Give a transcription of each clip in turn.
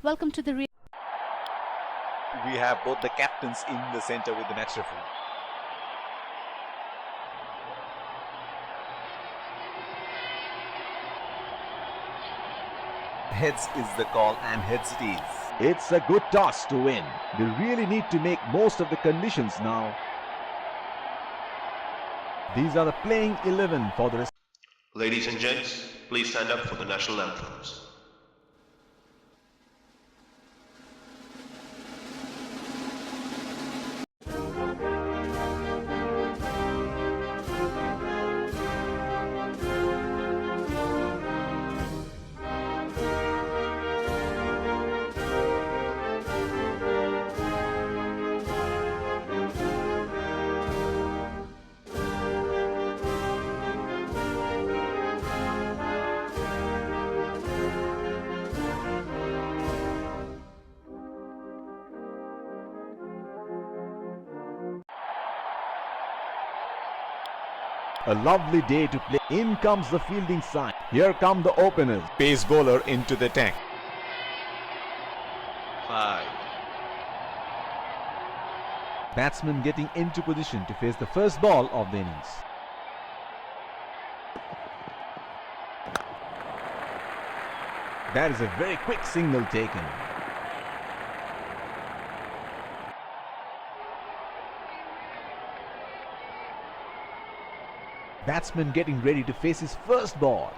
Welcome to the We have both the captains in the center with the match referee. Heads is the call, and heads it is. It's a good toss to win. They really need to make most of the conditions now. These are the playing 11 for the rest. Ladies and gents, please stand up for the national anthems. A lovely day to play. In comes the fielding side. Here come the openers. Pace bowler into the tank. 5. Batsman getting into position to face the first ball of the innings. That is a very quick signal taken. Batsman getting ready to face his first ball.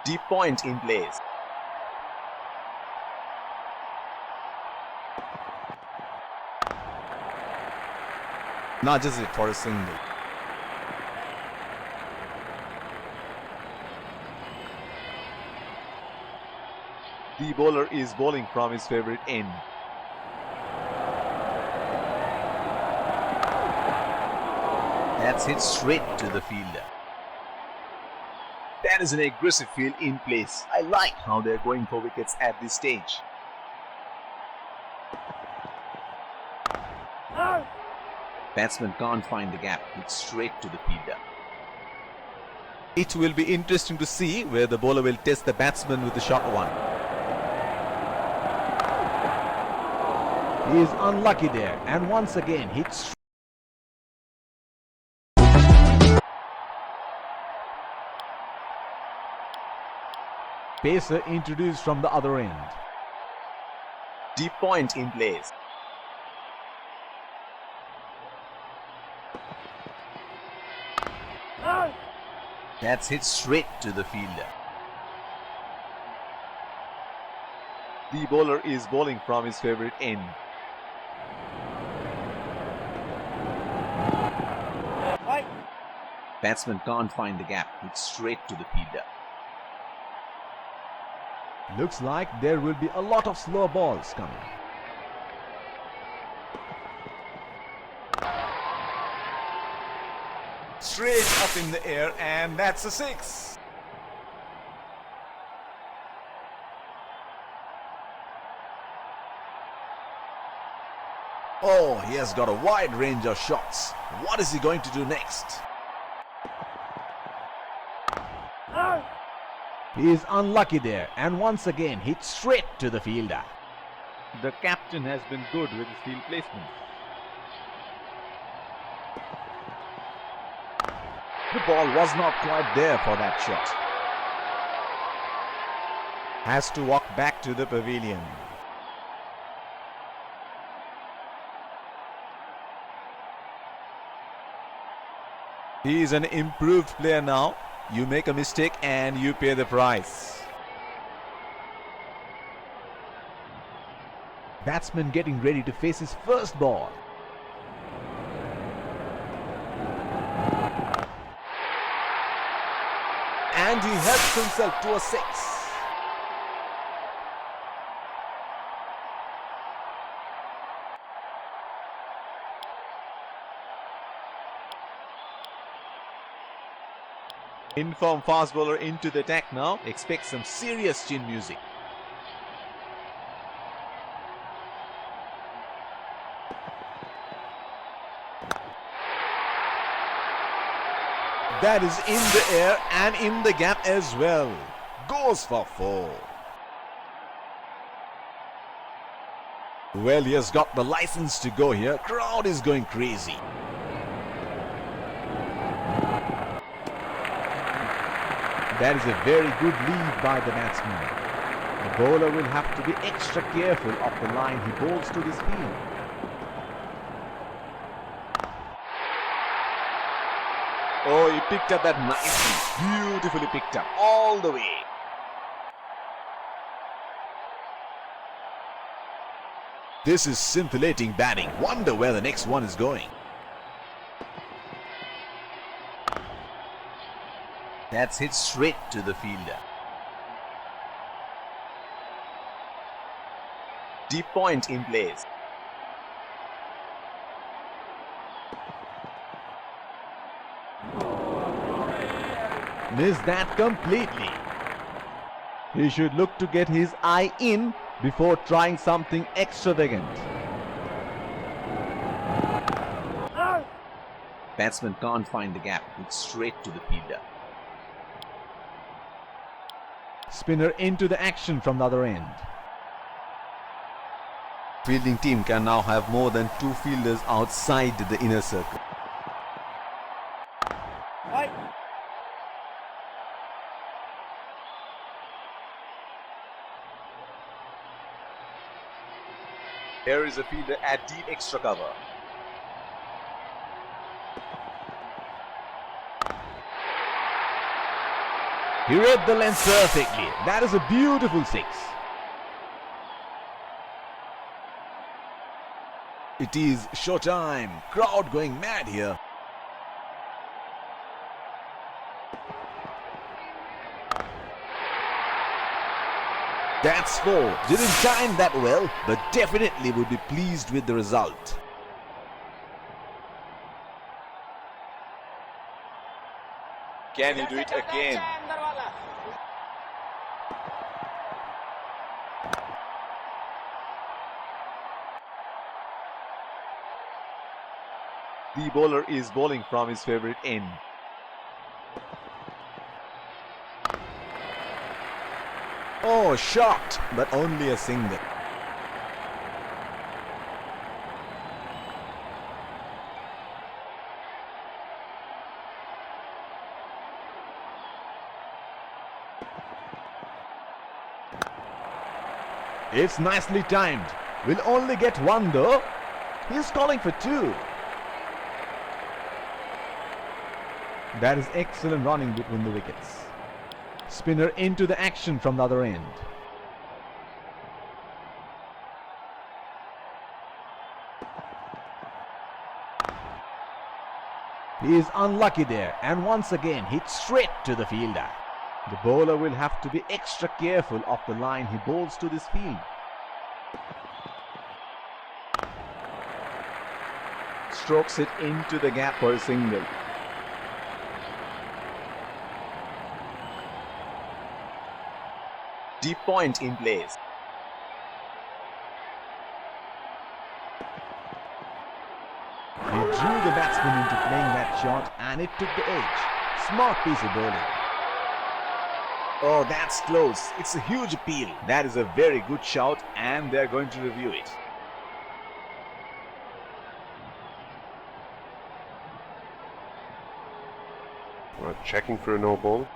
Deep point in place. Nudges it for a single. The bowler is bowling from his favorite end. That's hit straight to the fielder. That is an aggressive field in place. I like how they're going for wickets at this stage. Batsman can't find the gap. It's straight to the fielder. It will be interesting to see where the bowler will test the batsman with the short one. He is unlucky there and once again hits. Pacer introduced from the other end. Deep point in place. That's hit straight to the fielder. The bowler is bowling from his favorite end. Batsman can't find the gap. It's straight to the fielder. Looks like there will be a lot of slow balls coming. Straight up in the air, and that's a 6. Oh, he has got a wide range of shots. What is he going to do next? He is unlucky there and once again hits straight to the fielder. The captain has been good with his field placement. The ball was not quite there for that shot. Has to walk back to the pavilion. He is an improved player now. You make a mistake and you pay the price. Batsman getting ready to face his first ball. And he helps himself to a six. Informed fast bowler into the attack now. Expect some serious chin music. That is in the air and in the gap as well. Goes for 4. Well, he has got the license to go here. Crowd is going crazy. That is a very good lead by the batsman. The bowler will have to be extra careful of the line he bowls to this field. Oh, he picked up that nicely. Beautifully picked up all the way. This is scintillating batting. Wonder where the next one is going. That's hit straight to the fielder. Deep point in place. Missed that completely. He should look to get his eye in before trying something extravagant. Batsman can't find the gap. It's straight to the fielder. Spinner into the action from the other end. Fielding team can now have more than 2 fielders outside the inner circle. Here is a fielder at deep extra cover. He read the length perfectly. That is a beautiful 6. It is showtime. Crowd going mad here. That's 4. Didn't time that well, but definitely would be pleased with the result. Can he do it again? The bowler is bowling from his favorite end. Oh, shot, but only a single. It's nicely timed. Will only get 1 though. He's calling for 2. That is excellent running between the wickets. Spinner into the action from the other end. He is unlucky there and once again hits straight to the fielder. The bowler will have to be extra careful of the line he bowls to this field. Strokes it into the gap for a single. Deep point in place. He drew the batsman into playing that shot and it took the edge. Smart piece of bowling. Oh, that's close. It's a huge appeal. That is a very good shout and they're going to review it. We're checking for a no ball.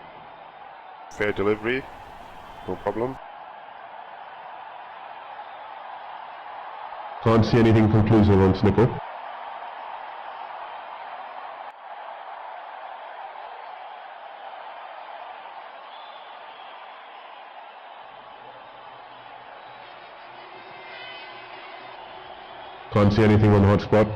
Fair delivery. No problem. Can't see anything conclusive on Snickle. Can't see anything on hotspot.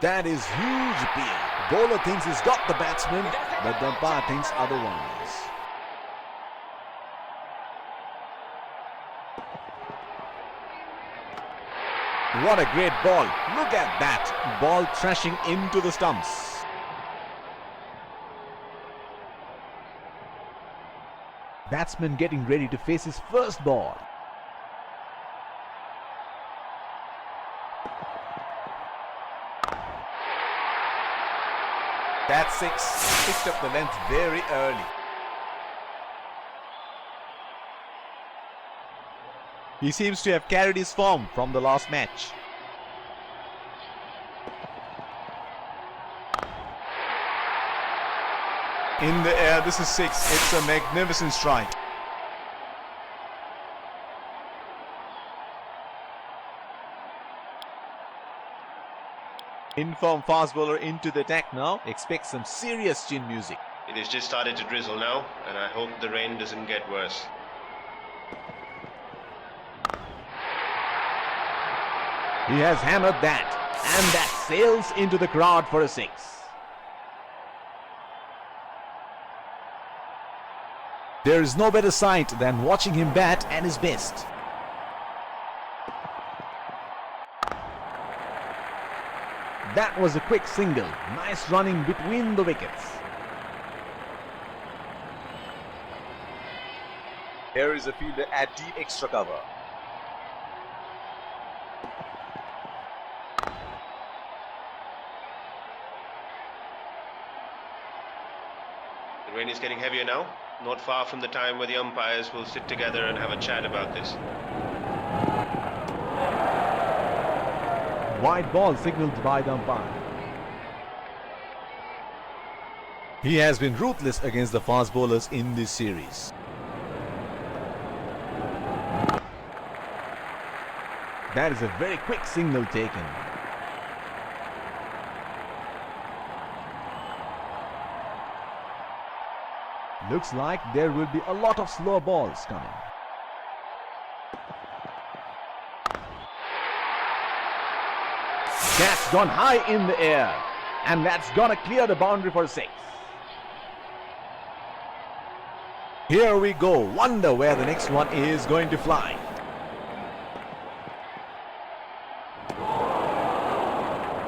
That is huge appeal. Bowler thinks he's got the batsman, but the umpire thinks otherwise. What a great ball. Look at that. Ball thrashing into the stumps. Batsman getting ready to face his first ball. That's six. Picked up the length very early. He seems to have carried his form from the last match. In the air, this is six. It's a magnificent strike. Informed fast bowler into the attack now. Expect some serious chin music. It has just started to drizzle now, and I hope the rain doesn't get worse. He has hammered that, and that sails into the crowd for a six. There is no better sight than watching him bat at his best. That was a quick single. Nice running between the wickets. Here is a fielder at deep extra cover. The rain is getting heavier now, not far from the time where the umpires will sit together and have a chat about this. Wide ball signaled by the umpire. He has been ruthless against the fast bowlers in this series. That is a very quick signal taken. Looks like there will be a lot of slow balls coming. That's gone high in the air, and that's gonna clear the boundary for six. Here we go. Wonder where the next one is going to fly.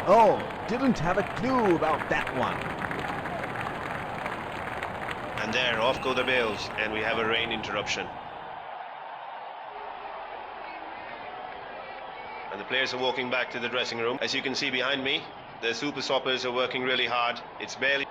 Oh, didn't have a clue about that one. And there, off go the bails, and we have a rain interruption. And the players are walking back to the dressing room. As you can see behind me, the super soppers are working really hard. It's barely